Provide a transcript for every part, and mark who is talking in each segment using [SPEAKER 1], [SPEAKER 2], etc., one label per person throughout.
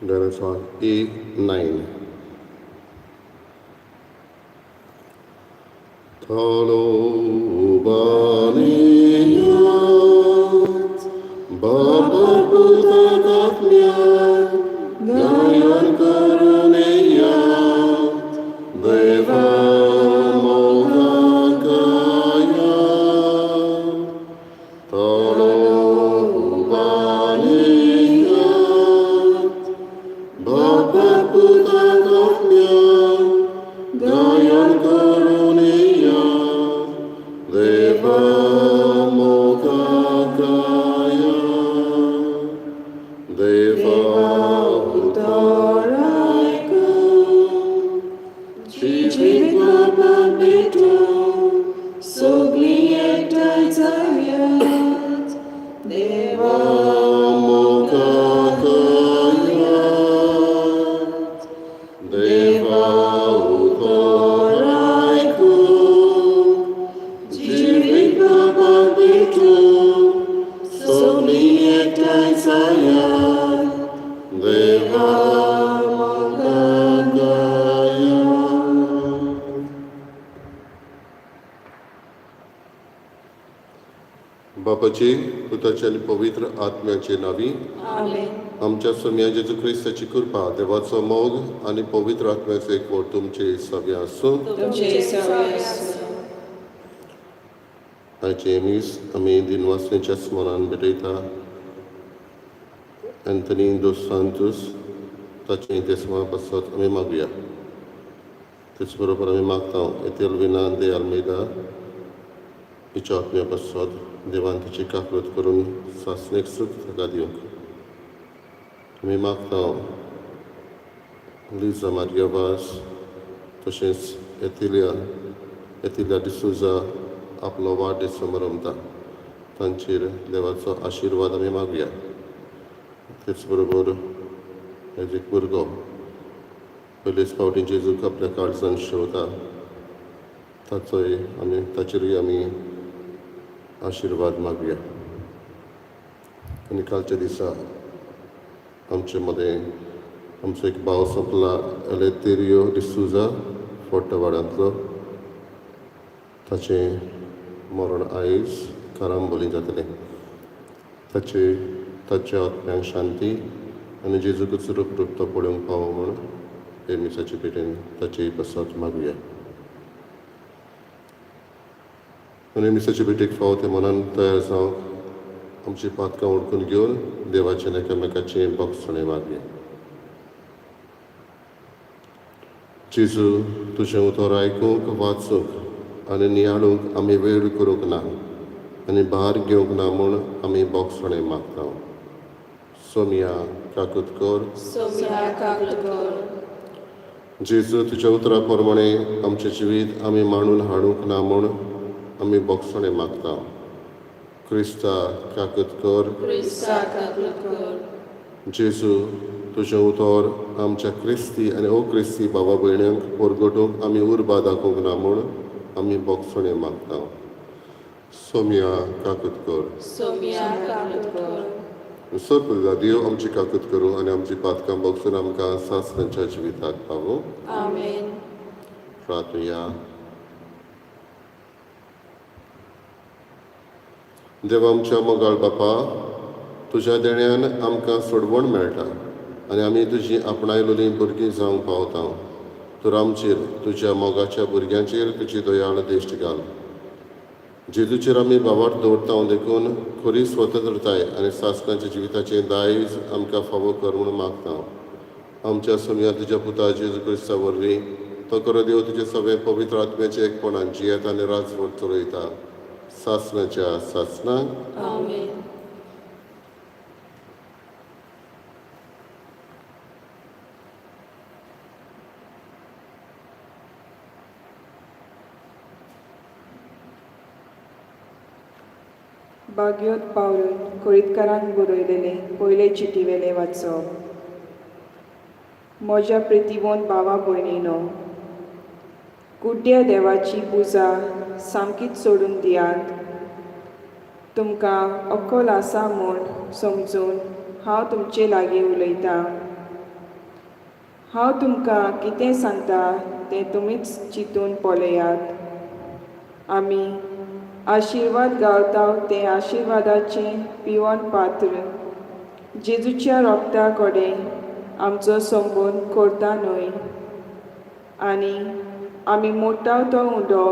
[SPEAKER 1] Let us on E9. Talubaniat, Baba Buddha Gayan Karuniyat, Deva Mohagaya, Talubaniat, Baba Buddha Gayan Karuniyat, Deva Mohagaya, Deva Uttaraika, Jivit Baba Bitu, Sogli Ektai Zayat, Deva Mohagaya, Deva Uttaraika, Jivit Baba Bitu, Sogli Ektai Zayat, Deva Mohagaya. बापाचे पुताचे आणि पवित्र आत्म्याचे नावी
[SPEAKER 2] आमेन.
[SPEAKER 1] आमच्या सोम्या जेजू ख्रिस्ताची कृपा देवाचो मोग आणि पवित्र आत्म्याचे एकवट तुमचे सगळे आसूं.
[SPEAKER 2] तुमचे सगळे आसूं.
[SPEAKER 1] आयचे मीस आमी दिनवासनेच्या स्मरण भेटयता एंथनी दोस सांतूस ताचे इंतेस्मा पासत आमी मागुया. तेच बरोबर आमी मागता एतेल्विना दे आल्मेदा हिच्या आत्म्या पासत देवान तिची काकूत करून सासणेक सूख ताका दिवंक. आमी मागता लिजा मारिया वास तशेंच एथिलिया डिसुजा आपलो वाडदीस मनयता तांचेर देवाचो आशिर्वाद आमी मागुया. तेच बरोबर हेजो एक भुरगो पयलेच फावटी जेजूक आपल्या काळजान शेवता ताचेरूय आमी आशिर्वाद मागुया. आनी कालच्या दिसा आमचे मदें आमचो एक भाव सोंपला एलेतेरियो डिसुजा फोर्टवाड्यांतलो. ताचें मरण आयज कारांबोली जातलें. ताच्या आत्म्याक शांती आनी जेजूकच रूप तो पळोवंक पावो म्हूण हे मिसाचे पेटेन ताचे पासत मागुया. आनी मिसाचे पेटेक फावो ते मनान तयार जावंक आमची पातकां ओळखून घेवन देवाचें एकामेकाचें भोगसणें मागुया. जेजू तुजें उतर आयकूंक वाचूंक आनी नियाळूंक आमी वेळ करूंक ना आनी भार घेवंक ना म्हूण आमी भोगसणें मागता. सोमिया काकूत कर.
[SPEAKER 2] सोम्या काकूत कर.
[SPEAKER 1] जेजू तुज्या उतरा प्रमाणे आमचें जिवीत आमी मांडून हाडूंक ना म्हूण आमी भोगसणें मागता. क्रिस्ता काकूत कर.
[SPEAKER 2] क्रिस्ता काकूत कर.
[SPEAKER 1] जेजू तुजें उतर आमच्या क्रिस्ती आनी अक्रिस्ती भावा भयण्यांक परगटूंक आमी उर्बा दाखोवंक ना म्हूण आमी भोगसणें मागता. सोमिया काकूत कर.
[SPEAKER 2] सोम्या काकूत कर.
[SPEAKER 1] सर देव आमची काकूत करूं आनी आमची पातकां भोगसून आमकां सासणाच्या जिविताक पावूं.
[SPEAKER 2] आमेन.
[SPEAKER 1] प्रार्थया. देव आमच्या मोगाळ बापा, तुज्या देण्यान आमकां सोडवण मेळटा आनी आमी तुजी आपणायलोलीं भुरगीं जावंक पावता. तर आमचेर तुज्या मोगाच्या भुरग्यांचेर तुजी दयाळ दिश्ट घाल. जेजूचेर आमी बाबाट दवरता देखून खरी स्वतंत्रताय आनी सासणाच्या जिविताचें दायज आमकां फावो कर म्हूण मागता. आमच्या सोम्या तुज्या पुता जेजू क्रिस्ता वरवीं तो खरो देव तुजें सगळें पवित्र आत्म्याचें एकपणान जियेत आनी राजवट चलयता सासणाच्या सासणाक.
[SPEAKER 2] आमेन.
[SPEAKER 3] बागयोत पावलून कुळीतकारांक बरयलेले पयले चिटीवेले वाचप. म्हज्या प्रितीवंत भावा भयणीनो, कुड्ड्या देवाची पुजा सामकीच सोडून दियात. तुमकां अक्कल आसा म्हूण समजून हांव तुमचे लागीं उलयतां. हांव तुमकां कितें सांगता तें तुमीच चिंतून पळयात। आमी आशिर्वाद गावता तें आशिर्वादाचें पिवण पात्र जेजूच्या रोगता कडेन आमचो संबंद करता न्हय, आनी आमी मोडटा तो उंडो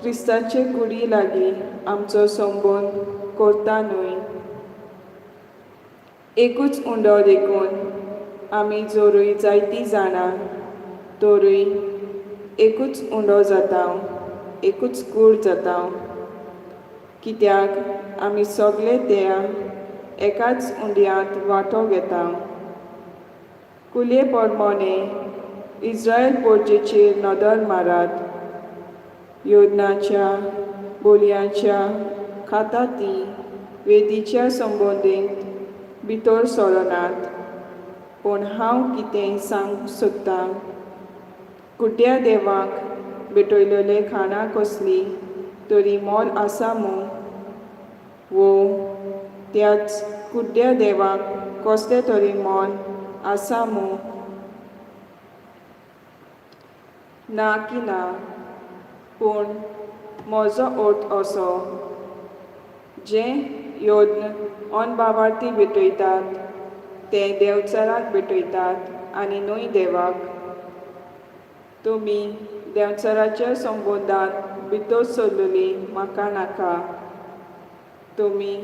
[SPEAKER 3] क्रिस्ताचे कुडी लागीं आमचो संबंद करता न्हय। एकूच उंडो देखून आमी जोरूय जायतीं जाणां तोरूय एकूच उंडो जाता, एकूच कूड जाता, कित्याक आमी सगळे त्या एकाच उंडयांत वांटो घेता। कुले पोरमोणे इस्रायल पोरचेचेर नदर मारात। योजनाच्या बोलयांच्या खाता ती वेदीच्या संबंदीत भितर सरनात। पूण हांव कितें सांगूंक सोदतां, कुड्ड्या देवाक भेटयलेले खाणां कसली तरी मोल आसा मूं? वो त्याच कुड्ड्या देवाक कसलें तरी मोल आसा मूं? ना की ना, पूण म्हजो अर्थ असो, जें योद्न अनबावार्थी भेटयतात ते देंवचाराक भेटयतात आनी न्हय देवाक। तुमी देंवचाराच्या संबंदांत भितर सरलेली म्हाका नाका, तुमी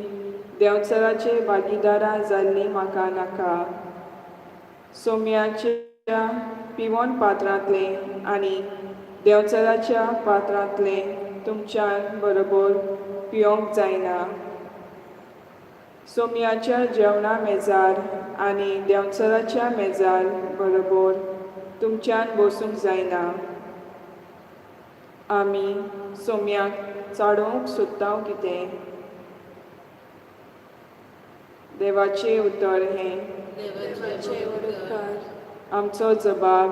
[SPEAKER 3] देंवचाराचे भागीदारां जाल्लीं म्हाका नाका। सोम्याच्या पिवण पात्रांतलें आनी देंवचाराच्या पात्रांतलें तुमच्यान बरोबर पिवंक जायना। सोम्याच्या जेवणा मेजार आनी देंवचाराच्या मेजार बरोबर तुमच्यान बसूंक जायना। आमी सोम्याक चाडोवंक सोदता कितें? देवाचें उतर हें,
[SPEAKER 2] देवाचे उडकार
[SPEAKER 3] आमचो जबाब,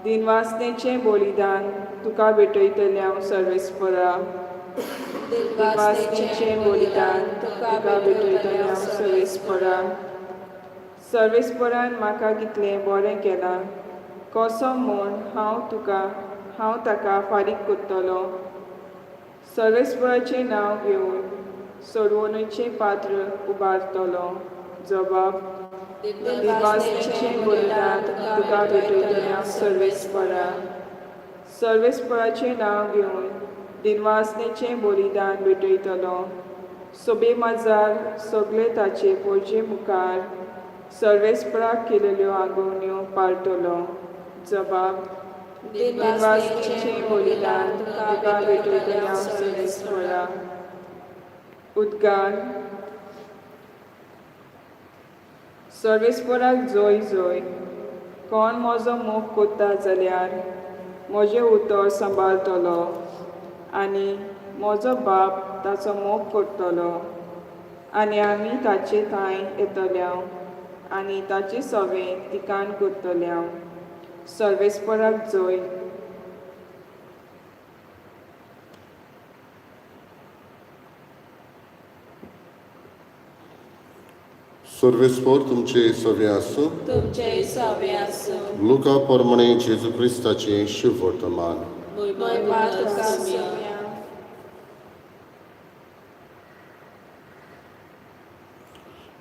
[SPEAKER 3] दिनवासनेचें बलिदान तुका भेटयतल्या सर्वेस्परा। दिनवासनेचें बलिदान तुका भेटयतल्या सर्वेस्परा। सर्वेस्परान म्हाका कितलें बरें केलां, कसो म्हूण हांव ताका फारीक करतलों। सर्वेस्पराचें नांव घेवन सोडवणुचें पात्र उबारतलो। जबाब, दिनवासनेचें बलिदान तुका भेटयतल्या सर्वेस्परा। सर्वेस्पराचें नांव घेवन दिनवासनेचें बलिदान भेटयतलो। सोबे माजार सगळे ताचे पोरचे मुखार सर्वेस्पराक केलेल्यो आगोवण्यो पाळटलो। जबाब, दिनवासनेचें बलिदान तुका भेटयतल्या सर्वेस्परा। उद्गार, सर्वेस्पराक जय जय। कोण म्हजो मोग कोत्ता जाल्यार म्हजें उतर सांबाळटलो आनी म्हजो बाप ताचो मोग करतलो आनी आमी ताचे थंय येतल्या आनी ताची सवें तिकान करतल्या। सर्वेस्पराक जय।
[SPEAKER 1] सर्वेस्पर तुमचे सवे आसूं।
[SPEAKER 2] तुमचे सवे आसूं।
[SPEAKER 1] लुका पोरमणे जेजू क्रिस्ताचें शुभ वर्तमान।
[SPEAKER 2] महिमा तुका सोम्या।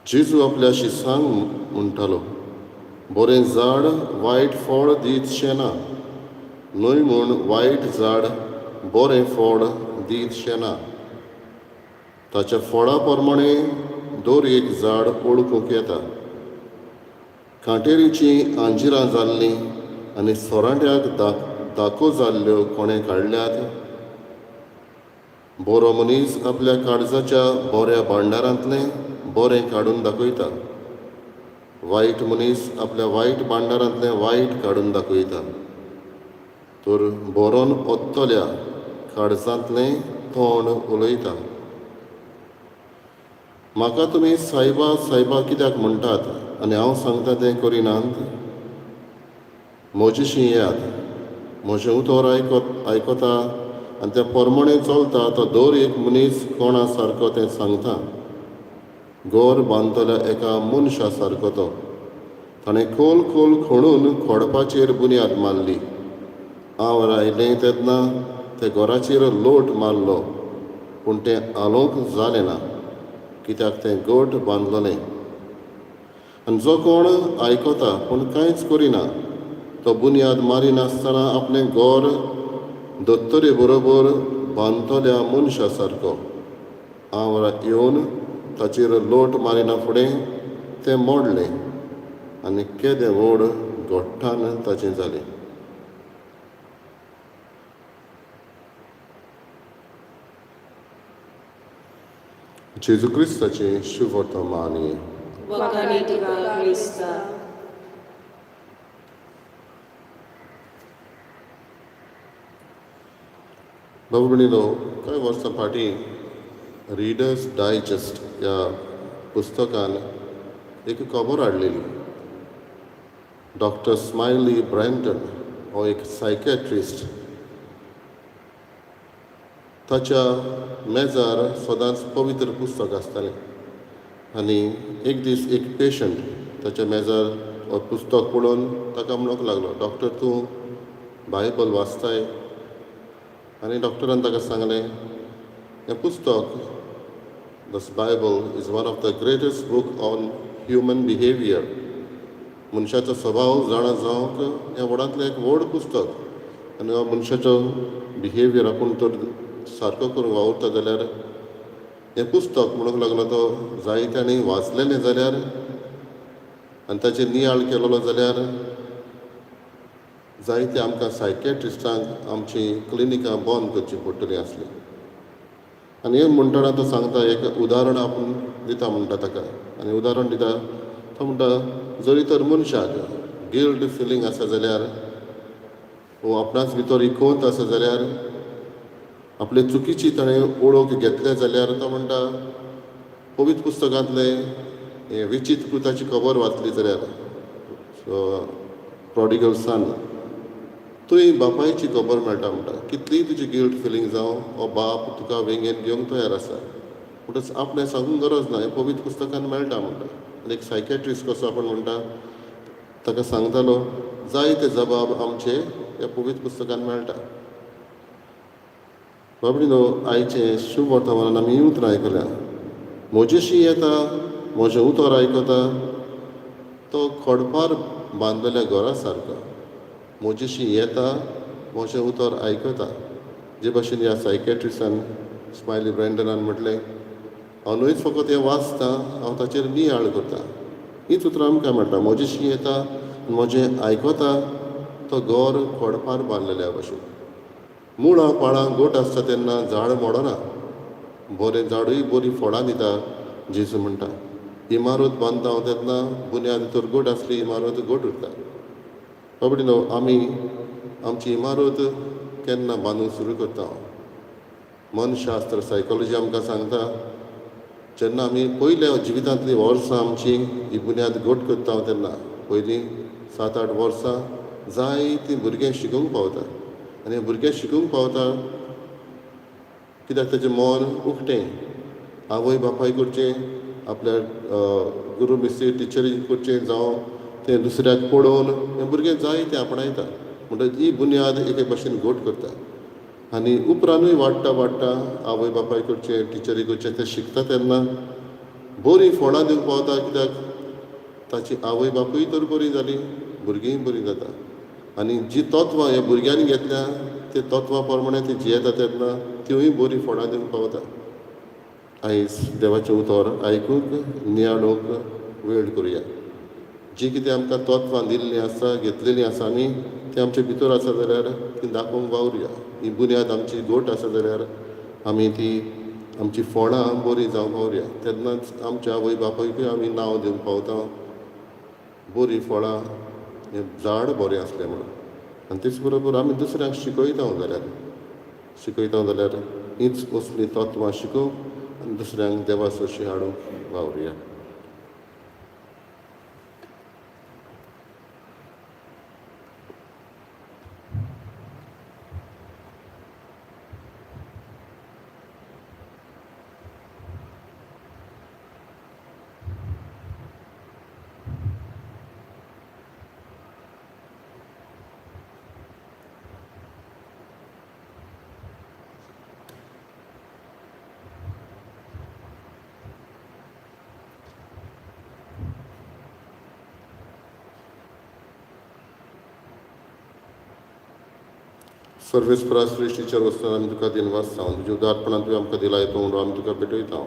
[SPEAKER 1] जेजू आपल्या शिसांक म्हणटालो, बरें झाड वायट फळ दितशें ना, न्हय म्हूण वायट झाड बरें फळ दितशें ना। ताच्या फळा पोरमणे दर एक झाड वळखूंक येता। कांटेरीचीं आंजिरां जाल्लीं आनी सोरांट्याक दाखो जाल्ल्यो कोणें काडल्यात? बरो मनीस आपल्या काळजाच्या बऱ्या भांडारांतलें बरें काडून दाखयता, वायट मनीस आपल्या वायट भांडारांतलें वायट काडून दाखयता। तर बरोन ओत्तल्या काळजांतलें तोंड उलयता। म्हाका तुमी सायबा सायबा कित्याक म्हणटात आनी हांव सांगता तें करिनात? म्हजेशी येयात, म्हजें उतर आयकता आनी त्या पोरमणे चलता तो दर एक मनीस कोणा सारको तें सांगता। घर बांदतल्या एका मनशा सारको तो, ताणें खोल खोल खणून खोडपाचेर बुन्याद मारली. हांव रायलें तेन्ना ते घराचेर लोट मारलो, पूण तें आलोवंक जालें ना, कित्याक तें गोठ बांदलोलें. आनी जो कोण आयकता पूण कांयच करिना, तो बुन्याद मारिनासतना आपलें घर दोत्तोरे बरोबर बांदतल्या मनशा सारको. हांव येवन ताचेर लोट मारिना फुडें तें मोडलें आनी केदें व्हड गोठ्ठान ताचें जालें. जेजू क्रिस्ताचें शुभ वर्तमानी.
[SPEAKER 2] वखाणी तुका क्रिस्ता.
[SPEAKER 1] बाबा भयणीनो, कांय वर्सां फाटीं रिडर्स डायजेस्ट ह्या पुस्तकान एक खबर हाडलेली. डॉक्टर स्मायली ब्रँटन हो एक सायकॅट्रिस्ट. ताच्या मेजार सदांच पवित्र पुस्तक आसतालें आनी एक दीस एक पेशंट ताच्या मेजार हो पुस्तक पळोवन ताका म्हणूंक लागलो, डॉक्टर तूं बायबल वाचताय? आनी डॉक्टरान ताका सांगलें, हें पुस्तक दस Bible is one of the greatest book on human behaviour. मनशाचो स्वभाव जाणा जावंक हें व्हडांतलें एक व्हड पुस्तक. आनी हो मनशाचो बिहेवियर आपूण तर सारको करून वावुरता जाल्यार हें पुस्तक म्हणूंक लागलो तो जायत्यांनी वाचलेलें जाल्यार आनी ताचेर नियाळ केलेलो जाल्यार जायते आमकां सायकॅट्रिस्टांक आमची क्लिनिकां बंद करची पडटलीं आसलीं. आनी हें म्हणटना तो सांगता, एक उदाहरण आपूण दिता म्हणटा ताका. आनी उदाहरण दिता तो म्हणटा, जरी तर मनशाक गिल्ट फिलींग आसा जाल्यार वो आपणाच भितर इकोवंत आसा जाल्यार आपले चुकीची ताणें ओळख घेतले जाल्यार तो म्हणटा, पवित्र पुस्तकांतलें हें विचित्र पुताची खबर वाचली जाल्यार प्रॉडिगल सन, तुवें बापायची खबर मेळटा म्हणटा. कितलीय तुजी गिल्ट फिलींग जावं, हो बाप तुका वेंगेन घेवंक तयार आसा, म्हणटच आपणें सांगूंक गरज ना, हें पवित्र पुस्तकान मेळटा म्हणटा. आनी एक सायकॅट्रिस्ट कसो आपूण म्हणटा ताका सांगतालो, जायते जबाब आमचे ह्या पवित्र पुस्तकान मेळटा. बाबडीनो, आयचें शुभ वर्तमानान आमी उतरां आयकल्या. म्हजेशी येता, म्हजें उतर आयकता, तो खोडपार बांदलेल्या घरा सारको. म्हजेशी येता, म्हजें उतर आयकता. जे भाशेन ह्या सायकॅट्रिस्टान स्मायली ब्रँडनान म्हटलें, हांव न्हयच फकत हें वाचता, हांव ताचेर नियाळ करता. हीच उतरां आमकां मेळटा. म्हजेशी येता, म्हजें आयकता, तो घर खोडपार बांदलेल्या भाशेन. मुळां पाळां गोट आसता तेन्ना झाड मोडना, बरें झाडूय बरीं फळां दिता, जेजू म्हणटा. इमारत बांदता हांव तेन्ना बुन्याद तर गोट आसली, इमारत गोट उरता. बाबडीनो, आमी आमची इमारत केन्ना बांदूंक सुरू करता? मनशास्त्र सायकॉलॉजी आमकां सांगता, जेन्ना आमी पयल्या जिवितांतलीं वर्सां आमची ही बुन्याद गोट करता हांव तेन्ना पयलीं 7-8 वर्सां जायतीं भुरगें शिकूंक पावता. आनी हें भुरगें शिकूंक पावता कित्याक तेजें मन उक्तें. आवय बापाय कडचें, आपल्या गुरू मिस्त्री टिचरी कडचें जावं तें दुसऱ्याक पळोवन हें भुरगें जायतें आपणायता. म्हणटच ही बुन्याद एके भाशेन गोट करता. आनी उपरांतूय वाडटा वाडटा आवय बापाय कडचें, टिचरी कडचें तें शिकता तेन्ना बरीं फळां दिवंक पावता. कित्याक ताची आवय बापूय तर बरीं जालीं, भुरगींय बरीं जाता. आनी जीं तत्वां ह्या भुरग्यांनी घेतल्या ते तत्वां प्रमाणें तीं जियेता तेन्ना तिवूय बरीं फळां दिवंक पावता. आयज देवाचें उतर आयकूंक, नियाळूंक वेळ करुया. जीं कितें आमकां तत्वां दिल्लीं आसा, घेतलेलीं आसा आमी, तीं आमचे भितर आसा जाल्यार तीं दाखोवंक वावुरया. ही बुन्याद आमची गोट आसा जाल्यार आमी ती आमची फळां बरीं जावंक वावुरया. तेन्नाच आमच्या आवय बापायकूय आमी नांव दिवंक पावता, बरीं फळां, हें झाड बरें आसलें म्हणून. आनी तेच बरोबर आमी दुसऱ्यांक शिकयता जाल्यार हींच असलीं तत्वां शिकोवंक आनी दुसऱ्यांक देवा सशी हाडूंक वावुरया. सर्वेस्परा सृश्टीचेर वचून आमी तुका दिनवास जावन तुज्या उदारपणान तुवें आमकां दिलाय तो उंडो आमी तुका भेटयता.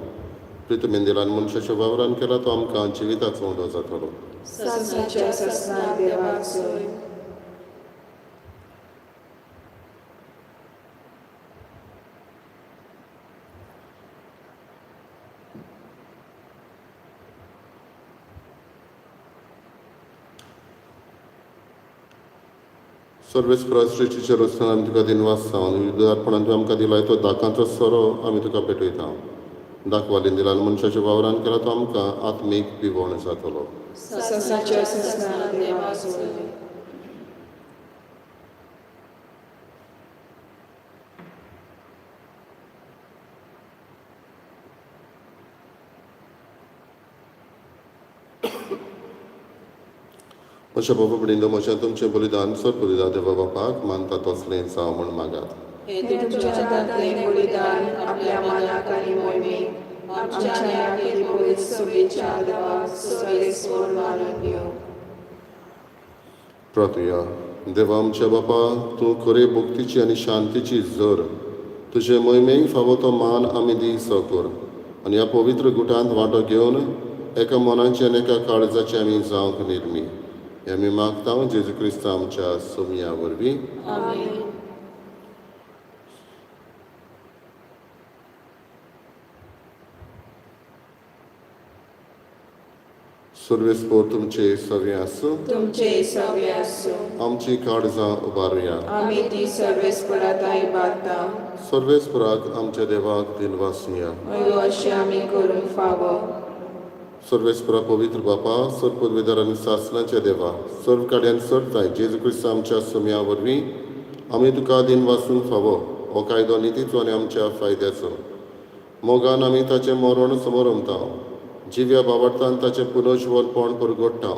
[SPEAKER 1] प्रितमेन दिलान मनशाच्या वावरान केला तो आमकां जिविताचो उंडो जातलो.
[SPEAKER 3] ससाच्या ससनार देवाक सोय.
[SPEAKER 1] सर्वेस्परा सृश्टीचेर वचून आमी तुका दिनवास जावन उदारपणान तुवें आमकां दिलाय तो दाकांचो सोरो आमी तुका भेटयता. दाखवालीन दिलान मनशाच्या वावरान केला तो आमकां आत्मीक पिवण जातलो.
[SPEAKER 3] ससाच्या ससनार देवाक सोय.
[SPEAKER 1] म्हज्या बाबा बिडिंदो म्हज्या तुमचें बलिदान सोडपरिदा देवा बापाक मानता तसलें जावं म्हण मागात.
[SPEAKER 2] हे तुमच्या हातांतलें बलिदान आपल्या मानाक आनी मोहिमेक आमच्या न्यायाची पवित्र सभेच्या देवाक सर्वेस्वर मानून घेवं.
[SPEAKER 1] प्रार्थया. देवा आमच्या बापा तूं खरे भक्तीची आनी शांतीची झर तुजे मोहिमेक फावो तो मान आमी दी कर आनी ह्या पवित्र गुटांत वांटो घेवन एका मनाची आनी एका काळजाची आमी जावंक निर्मी. हें आमी मागता जेजू क्रिस्त आमच्या सोमया वरवीं.
[SPEAKER 2] आमीन.
[SPEAKER 1] सर्वेस्पोर तुमचे सवे आसूं.
[SPEAKER 2] तुमचे सवे आसूं.
[SPEAKER 1] आमची काळजां उबारुया.
[SPEAKER 2] आमी ती सर्वेस्पराताय बाळगता.
[SPEAKER 1] सर्वेस्पराक आमच्या देवाक दिनवासुया.
[SPEAKER 2] अशें आमी करूंक फावो.
[SPEAKER 1] सर्वेस्परा पवित्र बापा सर्व पदवीधर आनी सासणाच्या देवा सर्व काड्यान सरताय जेजू क्रिस्त आमच्या सोम्या वरवीं आमी तुका दिन वाचूंक फावो हो कायदो नितीचो आनी आमच्या फायद्याचो. मोगान आमी ताचें मरण समोरमता. जिव्या बावडतान ताचें पुनर्जीवनपण परगट्टा.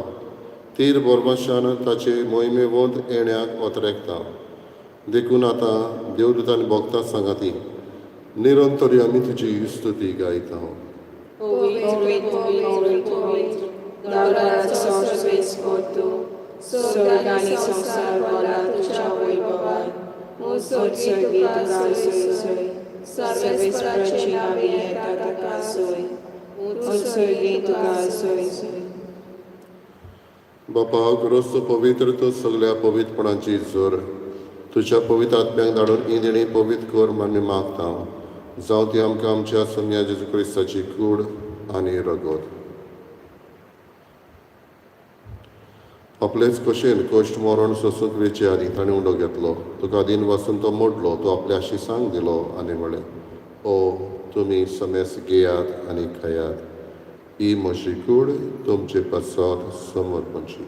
[SPEAKER 1] तीर बोरमाशान ताचे मोहिमे वोंत येण्याक ओतरेकता. देखून आतां देवदूतांनी भोगता सांगाती निरंतरी आमी तुजी स्तुती गायता.
[SPEAKER 2] दाराचो सर्वेस्पर तूं स्वर्ग आनी संवसार भोला तुज्या वैभवान उत्सर्गी तुका सोय. सर्वेस्पराची नावी येता ताका सोय. उत्सर्गी तुका सोय.
[SPEAKER 1] बापा गुरोस्त पवित्र तूं सगळ्या पवित्रपणाची जोर तुज्या पवित्र आत्म्याक धाडून ही देणी पवित्र कर म्हण आमी मागता. जावं ती आमकां आमच्या सोम्या जेजू क्रिस्ताची कूड आनी रगत. आपलेच कशेन कश्ट मरण सोसूंक वेचे आनी ताणें उंडो घेतलो. तुका दिन वाचून तो मोडलो. तो आपल्या शिसांक दिलो आनी म्हळें ओ तुमी समेस घेयात आनी खायात. ही म्हजी कूड तुमचे पसत समर्पणची.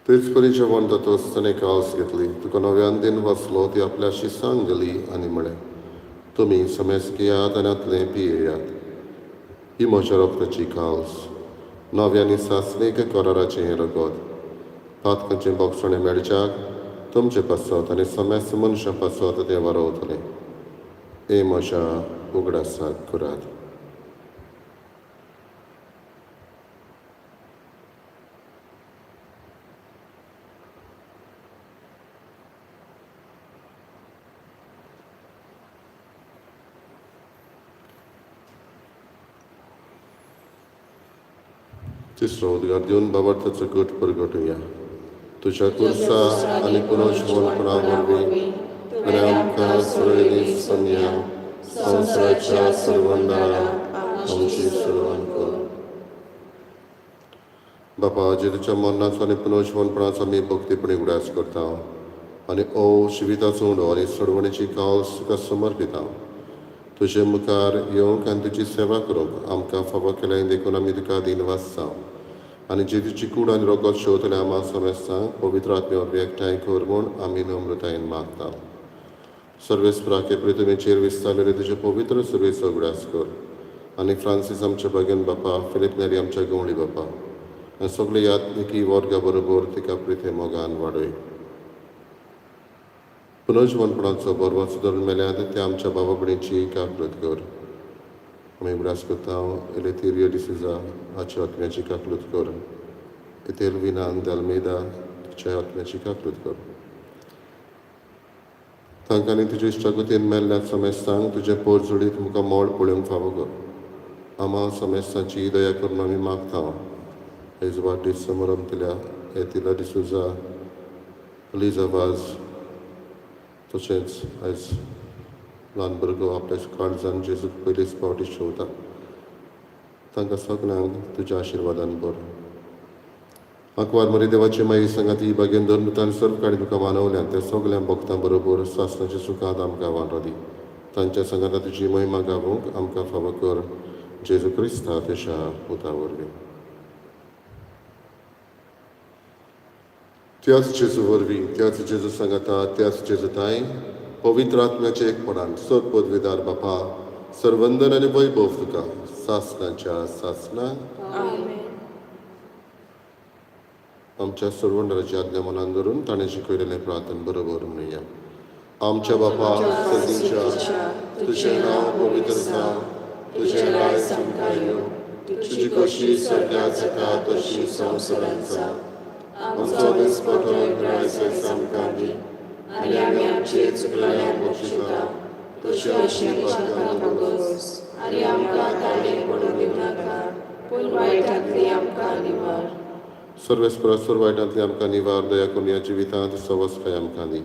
[SPEAKER 1] तेच परी जेवण जाता आसतना कावस घेतली. तुका नव्यान दिन वाचलो ती आपल्या शिसांक दिली आनी म्हळें तुमी समेस घेयात आनी आतलें पियेयात. ही म्हज्या रोगताची कावस नव्यानी सासणेक कराराचें रगत. पातकांचें बोगसणें मेळच्याक तुमचें पासत आनी समेस मनशां पासत तें वारोवतलें. हे म्हज्या उगडासाक करात. तिसरो उद्गार दिवन बाबार्थाचो गट परगटुया. तुज्या कुर्सा आनी पुनर्जीवनपणा वरवीं आनी आमकां सगळ्यांनी सोम्या संवसाराच्या सर्वंदारा आमची सुरवात कर. बापा जेजूच्या मरणाचो आनी पुनर्जीवनपणाचो आमी भक्तीपणी उगडास करता आनी ओ जिविताचो उंडो आनी सोडवणेची कावस तुका समर्पिता. तुजे मुखार येवंक आनी तुजी सेवा करूंक आमकां फावो केलें देखून आमी तुका दिनवासता. आनी जेजूची कूड आनी रगत शेवतले आमा समेस्तांक पवित्र आत्म्या वरवीं एकठांय कर म्हूण आमी नम्रतायेन मागता. सर्वेस्पराके प्रितमेचेर विस्तारलेले तुजे पवित्र सुरवेचो उगडास कर. आनी फ्रांसीस आमच्या भगिन बापा फिलिप नेरी आमच्या गवळी बापा आनी सगळे यात्निकी वर्गा बरोबर तिका प्रिते मोगान वाडय. पुनर्जवनपणाचो बरवा सुदारून मेल्यात त्या आमच्या बाबा भयणीची काकलूत कर. आमी उगडास करता एलेथिरिया डिसिजा हाच्या आत्म्याची काकलूत कर. एथेल विनान दालमेदा तुझ्या आत्म्याची काकलूत कर. तांकां आनी तुज्या इश्टागतीन मेल्ल्यात समेस्तांक तुजे पोर जोडीत मुखार मोड पळोवंक फावो कर. आमा समेस्तांची दया करून आमी मागता. हेज वाडदीस समारंभतल्या एथिला डिसुजा लिजा वाज तशेंच आयज ल्हान भुरगो आपल्या काळजान जेजूक पयलीच फावटी शेवता. तांकां सगळ्यांक तुज्या आशिर्वादान भर. आंकवार मरी देवाची माई सांगात ही बागेन धर्मतान सर्व काणी तुका मानवल्यान त्या सगळ्या भक्तां बरोबर सासणाच्या सुखांत आमकां वांटो दी. तांच्या संगाता तुजी महिमा गावूंक आमकां फावो कर. जेजू क्रिस्ता तुज्या पुता वरवीं. त्याच जेजू वरवीं, त्याच जेजू सांगाता, त्याच जेजू ताई पवित्र आत्म्याचे एकपणान सत पदवीदार बापा सर्वंदन आनी वैभव तुका सासणाच्या सासणा आमच्या सर्वंडराची आज्ञा मनान धरून ताणें शिकयलेलें प्रार्थना बरोबर म्हणया. आमच्या बापा सर्तीच्या तुजें नांव पवित्र जावं, तुजें राय आमकां येवं, तुजी कशी सद्या जाता तशी संवसारांत जावं. आमचो दिसपटो रायज आमकां दी आनी आमी आमचे चुकल्यांक बक्षिता तशी आशिर्वादान मागोस आनी आमकां ताळें पडूं दिवं नाका पूण वायटांतली आमकां निवार. सर्वेस्परा सर्व वायटांतली आमकां निवार. दया करून ह्या जिवितांत सवस्काय आमकां दी.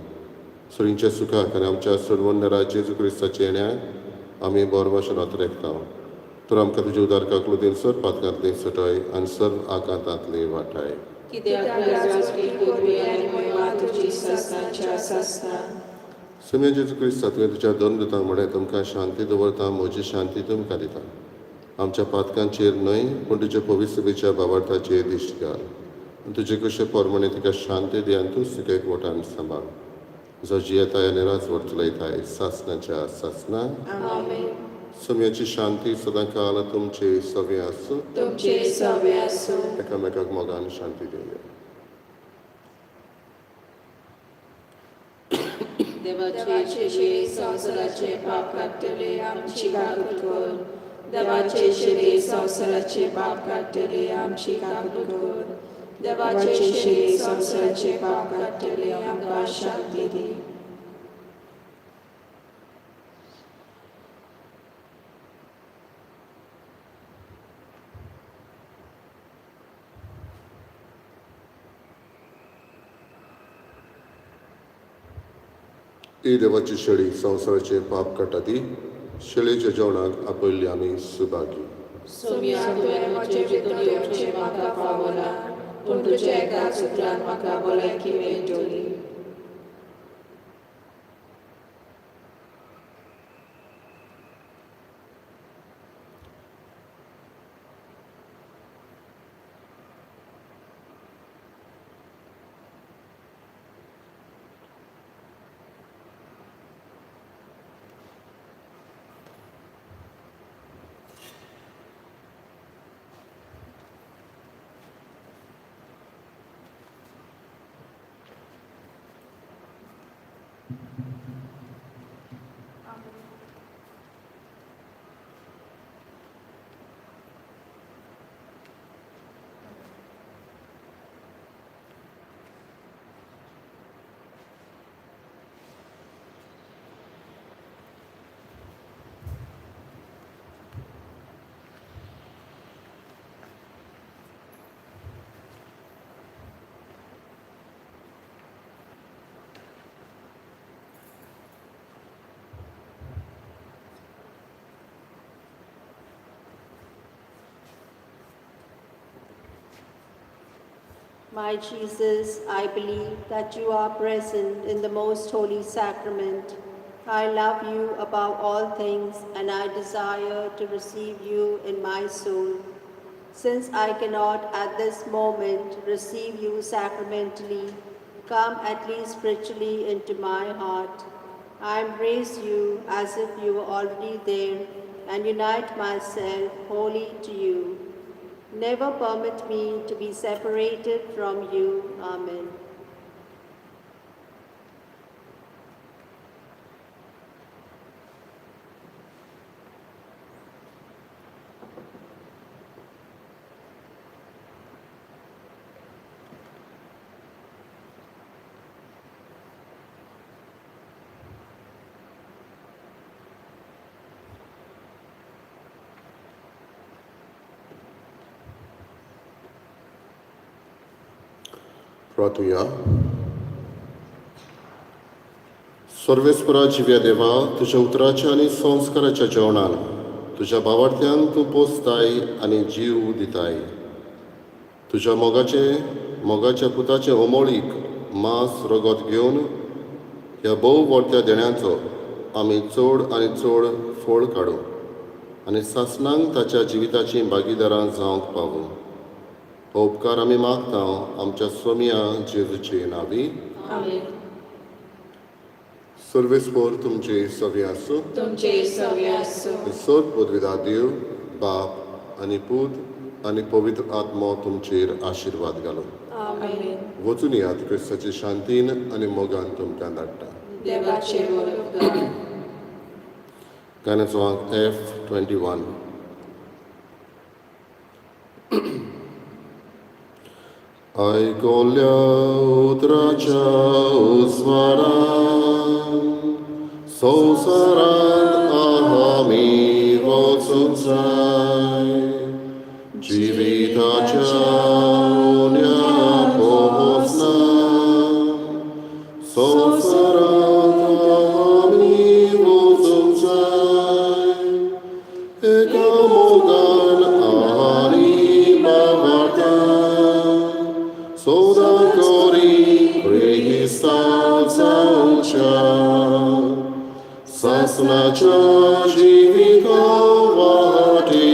[SPEAKER 1] सरींच्या सुखाक आनी आमच्या सर्वंडरा जेजू क्रिस्ताच्या येण्याक आमी बरो भाशेन वातरेकता. तर आमकां तुजे उदार काकलुदीन सर पातकांतली सटय आनी सर आकांतांतली वाटाय. समेन जेजू क्रिस्ता तुवें तुज्या धर्मदूतांक म्हळें तुमकां शांती दवरता, म्हजी शांती तुमकां दिता. आमच्या पातकांचेर न्हय पूण तुज्या पवित्र सभेच्या भावार्थाचेर दिश्ट घाल. तुजे कशें पोरमणे तिका शांती दी आनी तूं तिका एकवटान सांबाळ. जो जियेताय आनी राजवट चलयताय सासणाच्या सासणा. समेची शांती सदां काल तुमचे सवे आसूं. एकामेकाक मोगान शांती दिवया.
[SPEAKER 2] देवाचे संवसाराचे पाप काडटले आमची काकूट कर. देवाचे शिरे संवसाराचे पाप काडटले आमची काकूट कर. देवाचे शिरे संवसाराचे पाप काडटले आमकां शांती दी.
[SPEAKER 1] ही देवाची शेळी संवसाराचे पाप काडटा ती. शेळयेच्या जेवणाक आपयल्ली आमी सुभागी.
[SPEAKER 2] तुवें म्हजे भितर येवचें म्हाका फावना पूण तुज्या एका उतरान म्हाका भलायकी मेळटली.
[SPEAKER 4] My Jesus, I believe that you are present in the most holy sacrament. I love you above all things and I desire to receive you in my soul. Since I cannot at this moment receive you sacramentally, come at least spiritually into my heart. I embrace you as if you were already there and unite myself wholly to you. Never permit me to be separated from you. Amen.
[SPEAKER 1] प्रार्थूया. सर्वेस्परा जिव्या देवा, तुझ्या उतराच्या आनी संस्काराच्या जेवणान तुझ्या भावार्थ्यान तूं पोसताय आनी जीव दिताय. तुझ्या मोगाच्या पुताचे ओमोळीक मांस रगत घेवन ह्या भोव व्हडल्या देण्याचो आमी चड आनी चड फळ काडूं आनी सासणांक ताच्या जिविताची भागीदारां जावंक पावूं. हो उपकार आमी मागता आमच्या सोमिया जेजूचे नांवी.
[SPEAKER 2] आमेन.
[SPEAKER 1] सर्वेस्पोर तुमचे सवे आसूं.
[SPEAKER 2] तुमचे सव्य असो.
[SPEAKER 1] सोद पदवीदा देव बाप आनी पूत आनी पवित्र आत्मो तुमचेर आशिर्वाद घालो.
[SPEAKER 2] आमेन.
[SPEAKER 1] वचून यात क्रिस्ताचे शांतीन आनी मोगान तुमकां धाडटा.
[SPEAKER 2] देवाचे वरदान.
[SPEAKER 1] गाणें सॉंग F21. आयकोल्या उतराच्या उस्वारान संवसारांत आमी वचूंक जाय. जिविताच्या उन्या पोसना संवसारांत आमी वचूंक जाय. एका मोगान आनी भावार्थान सोदा करी क्रिस्तांव जावच्या. सासणाच्या जिविता वाटे